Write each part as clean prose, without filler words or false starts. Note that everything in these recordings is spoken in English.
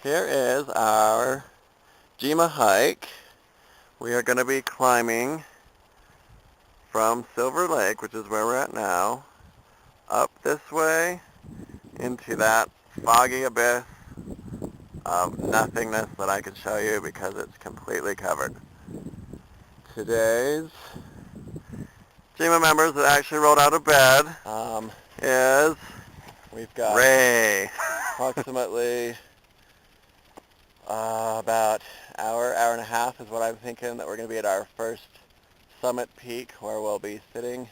Here is our GMAH hike. We are going to be climbing from Silver Lake, which is where we're at now, up this way into that foggy abyss of nothingness that I can show you because it's completely covered. Today's GMAH members that actually rolled out of bed is we've got Ray, approximately about hour and a half is what I'm thinking that we're going to be at our first summit peak where we'll be sitting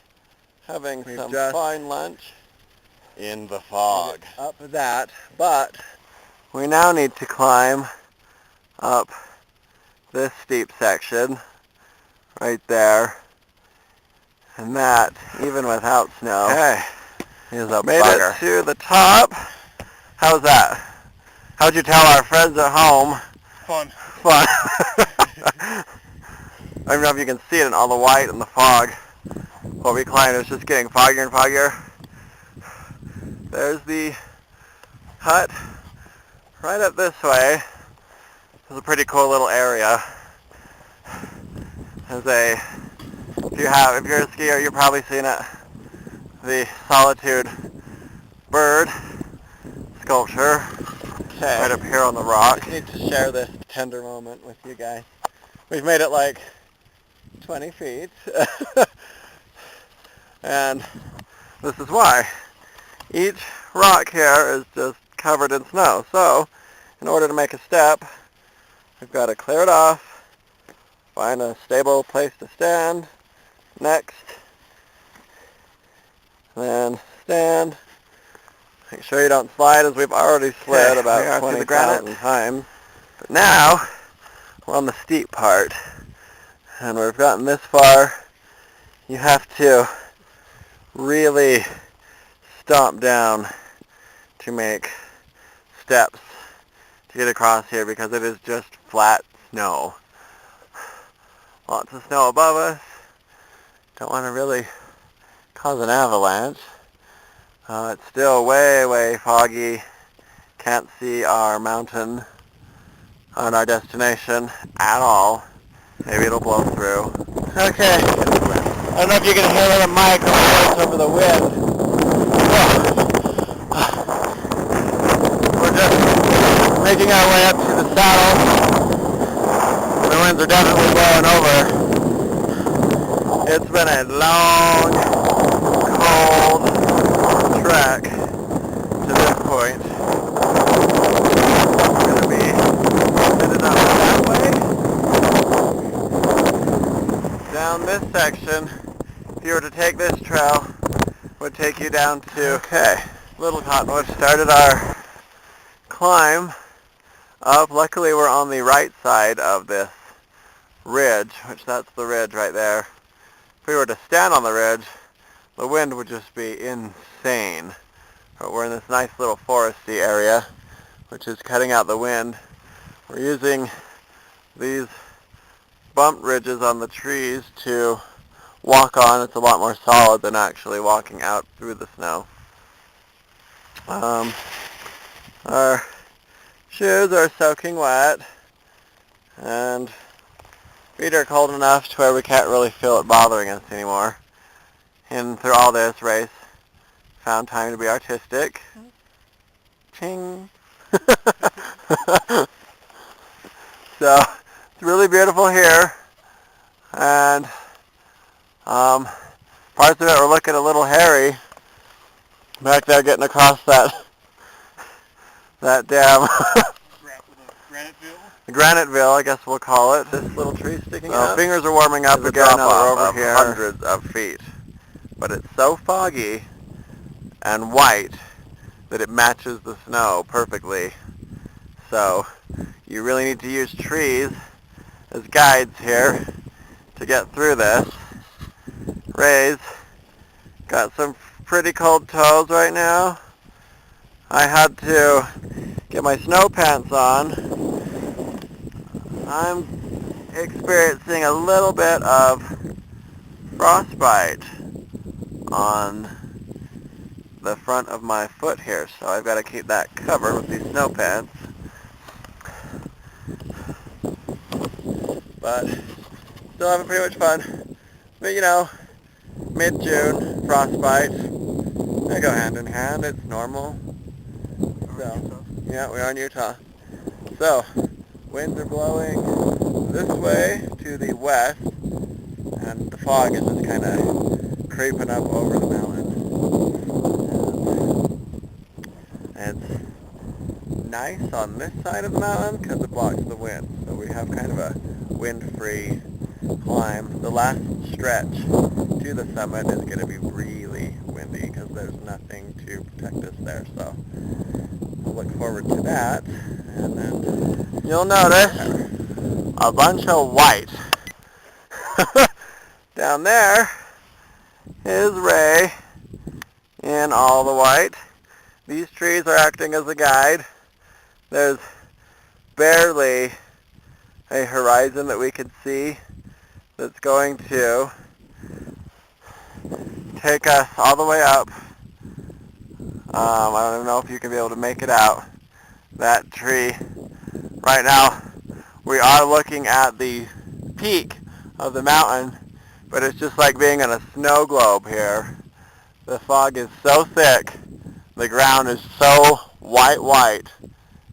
having some fine lunch in the fog. Up that, but we now need to climb up this steep section right there, and that, even without snow, is a made bugger. It to the top. How's that? How'd you tell our friends at home? Fun. Fun. I don't know if you can see it in all the white and the fog. What we climbed is just getting foggier and foggier. There's the hut right up this way. It's a pretty cool little area. If you're a skier, you've probably seen it. The Solitude bird sculpture. Okay. Right up here on the rock. I just need to share this tender moment with you guys. We've made it like 20 feet. And this is why. Each rock here is just covered in snow. So, in order to make a step, we've got to clear it off, find a stable place to stand, next, then stand. Make sure you don't slide, as we've already slid about 20,000 times. But now, we're on the steep part, and we've gotten this far. You have to really stomp down to make steps to get across here because it is just flat snow. Lots of snow above us. Don't want to really cause an avalanche. It's still way foggy. Can't see our mountain on our destination at all. Maybe it'll blow through. Okay. I don't know if you can hear the mic over the wind. We're just making our way up to the saddle. The winds are definitely blowing over. It's been a long, cold trek to this point. We're going to be headed up that way. Down this section, if you were to take this trail, would take you down to Little Cottonwood. Started our climb up. Luckily we're on the right side of this ridge, which that's the ridge right there. If we were to stand on the ridge, the wind would just be insane. But we're in this nice little foresty area, which is cutting out the wind. We're using these bump ridges on the trees to walk on. It's a lot more solid than actually walking out through the snow. Our shoes are soaking wet, and feet are cold enough to where we can't really feel it bothering us anymore. And through all this race, found time to be artistic. Ching! So, it's really beautiful here, and parts of it are looking a little hairy. Back there getting across that damn Graniteville, I guess we'll call it. This little tree sticking out. Fingers are warming up again now we're over here. Hundreds of feet. But it's so foggy and white that it matches the snow perfectly. So you really need to use trees as guides here to get through this. Ray's got some pretty cold toes right now. I had to get my snow pants on. I'm experiencing a little bit of frostbite on the front of my foot here, so I've got to keep that covered with these snow pants. but still having pretty much fun. But you know, mid-June, frostbite, they go hand in hand, it's normal. So, yeah, we are in Utah. So, winds are blowing this way to the west, and the fog is just kind of creeping up over the mountain. And it's nice on this side of the mountain because it blocks the wind. So we have kind of a wind-free climb. The last stretch to the summit is going to be really windy because there's nothing to protect us there. So we'll look forward to that. And then you'll notice a bunch of white. Down there is Ray in all the white. These trees are acting as a guide. There's barely a horizon that we can see that's going to take us all the way up. I don't even know if you can be able to make it out. That tree. Right now, we are looking at the peak of the mountain, but it's just like being in a snow globe here. The fog is so thick, the ground is so white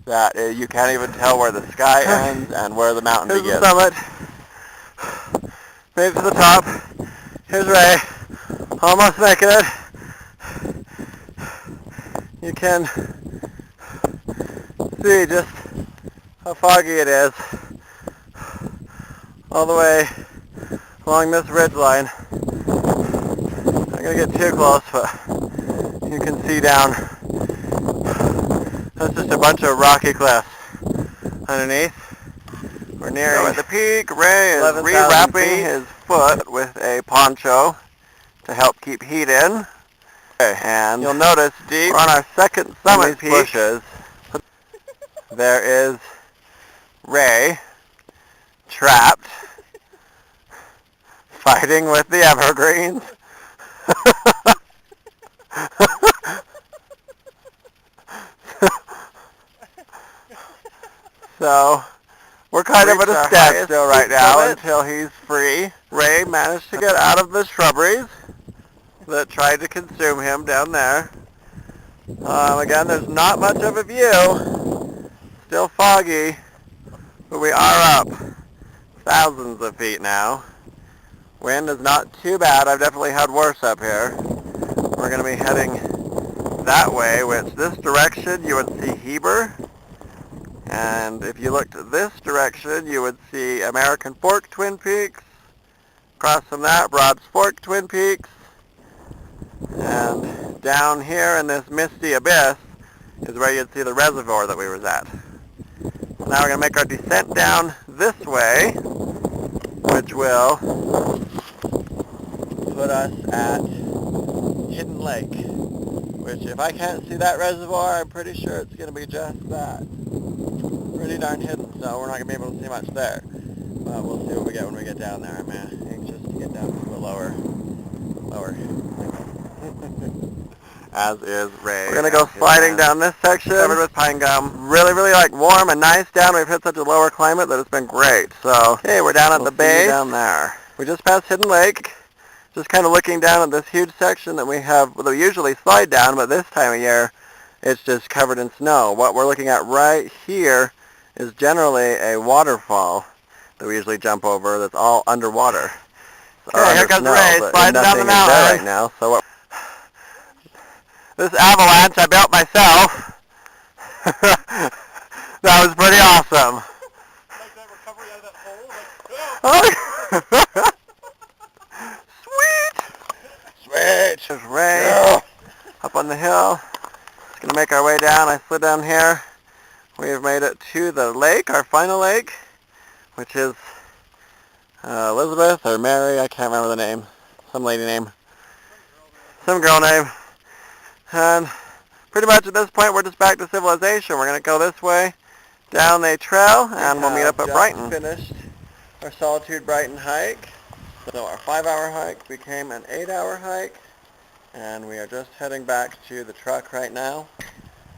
that you can't even tell where the sky ends and where the mountain begins. Here's the summit. Made it to the top. Here's Ray. Almost making it. You can see just how foggy it is all the way along this ridge line. I'm not going to get too close, but you can see down. That's just a bunch of rocky cliffs underneath. We're nearing at the peak. Ray is rewrapping his foot with a poncho to help keep heat in. And you'll notice deep on our second summit peak, bushes, there is Ray trapped, fighting with the evergreens. So, we're kind of at a standstill right now until he's free. Ray managed to get out of the shrubberies that tried to consume him down there. Again, there's not much of a view. Still foggy, but we are up thousands of feet now. Wind is not too bad. I've definitely had worse up here. We're going to be heading that way, which this direction you would see Heber. And if you looked this direction, you would see American Fork Twin Peaks. Across from that, Broad's Fork Twin Peaks. And down here in this misty abyss is where you'd see the reservoir that we was at. So now we're going to make our descent down this way, which will put us at Hidden Lake, which if I can't see that reservoir, I'm pretty sure it's going to be just that. Pretty darn hidden, so we're not going to be able to see much there. But we'll see what we get when we get down there. I'm anxious to get down to the lower. As is Ray. We're going to go sliding down this section, covered with pine gum. Really like warm and nice down. We've hit such a lower climate that it's been great. So, okay, we're down at the base. Down there. We just passed Hidden Lake. Just kind of looking down at this huge section that we have, that we usually slide down, but this time of year, it's just covered in snow. What we're looking at right here is generally a waterfall that we usually jump over that's all underwater. Okay, here comes Ray sliding down the mountain right now. So this avalanche I built myself. That was pretty awesome. Like that recovery out of that hole. Sweet. There's Ray. Yeah. Up on the hill. Just gonna make our way down. I slid down here. We have made it to the lake, our final lake, which is Elizabeth or Mary, I can't remember the name. Some lady name. Some girl name. And pretty much at this point we're just back to civilization. We're going to go this way down a trail and we'll meet up at Brighton. Finished our Solitude Brighton hike. So our 5-hour hike became an 8-hour hike. And we are just heading back to the truck right now.